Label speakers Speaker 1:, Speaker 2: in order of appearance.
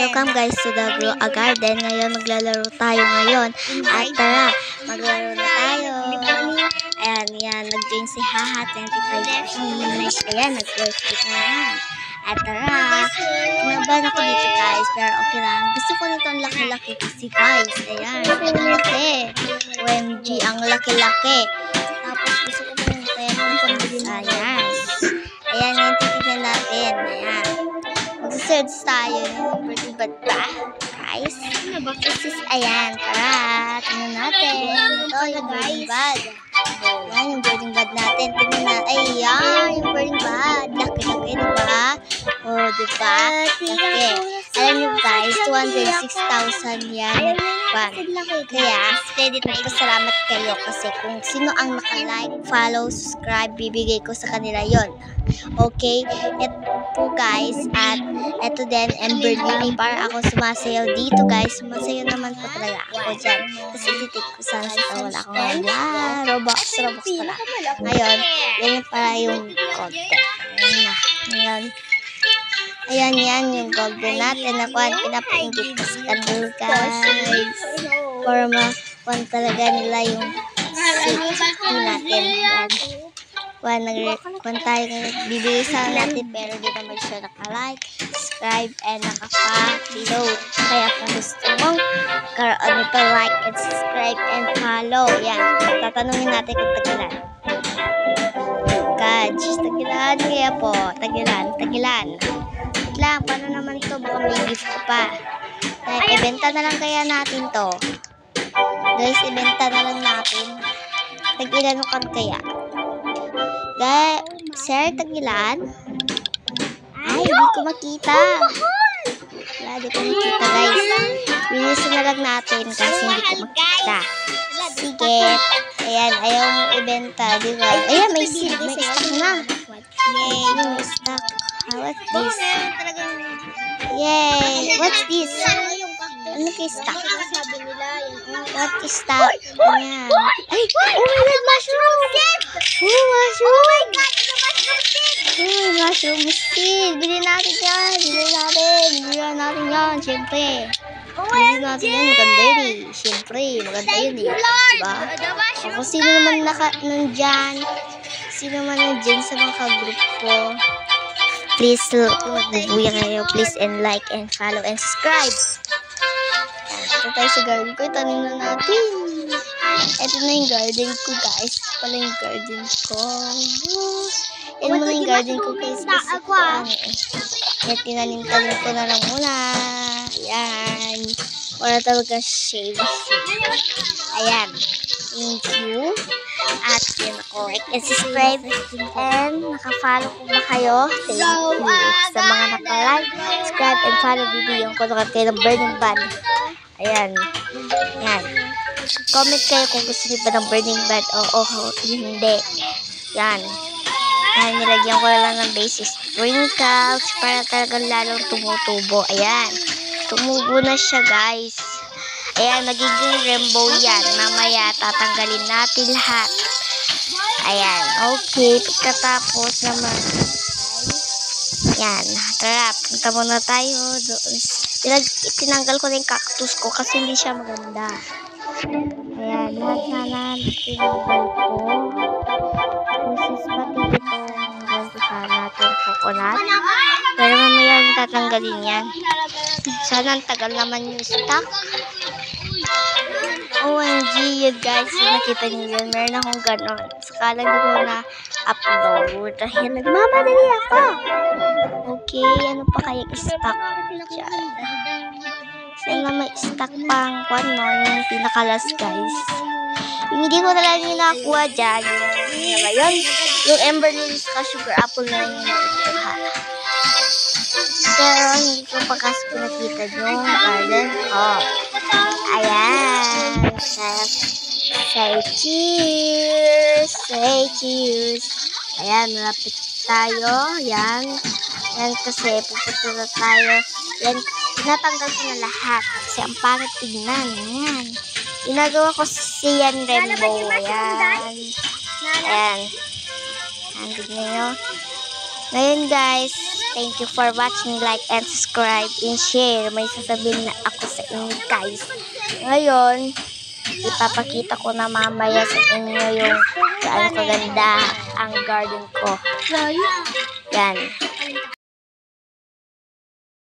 Speaker 1: Welcome guys to the garden. Ngayon maglalaro tayo ngayon. At tara, maglaro na tayo. Ayan, yan. Nag-join si Haha 25G. Ayan, nag-worship na yan. At tara, tumaban ako dito guys. Pero okay lang. Gusto ko nito ang laki-laki kasi guys. Ayan, ang laki. OMG, ang laki-laki. Tapos gusto ko po yung meron pang ayan. Ayan, yung titignan natin. Ayan. Mag-search tayo yung birding bad ba? Guys, this is, ayan, tara, tingnan natin. Ito yung birding bad. Ayan, yung birding bad natin. Tingnan natin. Ayan, yung birding bad. Laki-laki, diba? O, diba? Laki. Alam nyo guys, 206,000 yan. Kaya, nagpasalamat kayo kasi kung sino ang naka-like, follow, subscribe, bibigay ko sa kanila yon. Okay? Ito po guys, at ito din, Ember Lily, para ako sumasayaw dito guys. Sumasayaw naman po talaga ako dyan. Kasi titik ko sana sa wala akong Robux pala. Ngayon, yan para yung content. Ngayon, ayan yan yung golden natin. Nakuhan, pinapainggit ko sa kanil guys. Para makuhan talaga nila yung safety natin. Yan. Kuhan tayo ngayon. Bibigay sa natin pero di naman siya naka-like, subscribe, and naka-follow. Kaya kung gusto mong karoon nito, like and subscribe and follow. Yan. Tatanungin natin kung tagilan. Gosh, tagilan kaya po. Tagilan. Lang, paano naman to? Baka may gift ko pa. Ibenta na lang kaya natin to. Guys, ibenta na lang natin. Tagilan mo kan kaya? Guys, sir, tagilan? Ay, hindi ko makita. Wala, hindi ko makita guys. Bilisan na lang natin kasi hindi ko makita. Sige. Ayan, ayaw mong ibenta. Diba? Ayan, may stock na. Yay, may stock. What's this? Yay! What's this? Ano kay stock? What is stock? Ayan. Ay! Oh my God! Mushroom! Oh, mushroom! Oh my God! It's a mushroom seed! Oh, mushroom seed! Bilhin natin yan! Bilhin natin yan! Siyempre! Bilhin natin yan! Maganda yun eh! Siyempre! Maganda yun eh! Diba? Kung sino naman nandyan, sa mga ka-group ko, please, magbubuya kayo. Please, and like, and follow, and subscribe. Ito tayo sa garden ko. Tanin na natin. Ito na yung garden ko, guys. Ito pala yung garden ko. Ito muna yung garden ko, guys. Kasi ko, Yan, tinanim ko na lang muna. Ayan. Wala talaga shade. Ayan. Thank you. At yun ako, like and subscribe and naka-follow ko ba kayo? Thank you sa mga naka-like, subscribe and follow video ko kayo ng Burning Band. Ayan. Yan. Comment kayo kung gusto niyo ba ng Burning Band o hindi. Yan. Yan, nilagyan ko lang ng basic sprinkles para talagang lalong tumutubo. Ayan. Tumubo na siya guys. Ayan, magiging rainbow yan. Mamaya, tatanggalin natin lahat. Ayan, okay. Pagkatapos naman, yan, tara, punta muna tayo doon. Tinanggal ko na yung cactus ko kasi hindi siya maganda. Ayan, lahat na tinanggal ko. Tapos pati itong ganito sana itong coconut. Pero mamaya tatanggalin yan. Sana ang tagal naman yung stock. OMG, yun guys, nakita niyo yun. Meron akong ganon. Saka lang ko na-upload. Dahil nagmamadali ako. Okay, ano pa kaya stock dyan? Sana may stock pang yung pinakalas guys. Yung hindi ko talaga yung nakakuha dyan. Yung Ember Lily saka Sugar Apple na yung nakukuha. Pero hindi ko pa kasi nakita yung garden ko. Ayan. Say cheers. Say cheers. Ayan, malapit tayo. Yan. Yan kasi pupunta na tayo. Yan, tinatanggal ko na lahat. Kasi ang pangit tignan. Ayan. Ginagawa ko siyan rainbow. Ayan. Ayan. Tignan nyo. Ngayon guys, Thank you for watching. Like and subscribe and share. May sasabihin na ako sa inyo guys. Ngayon, ipapakita ko na mamaya sa inyo yung gaano kaganda ang garden ko. Yan.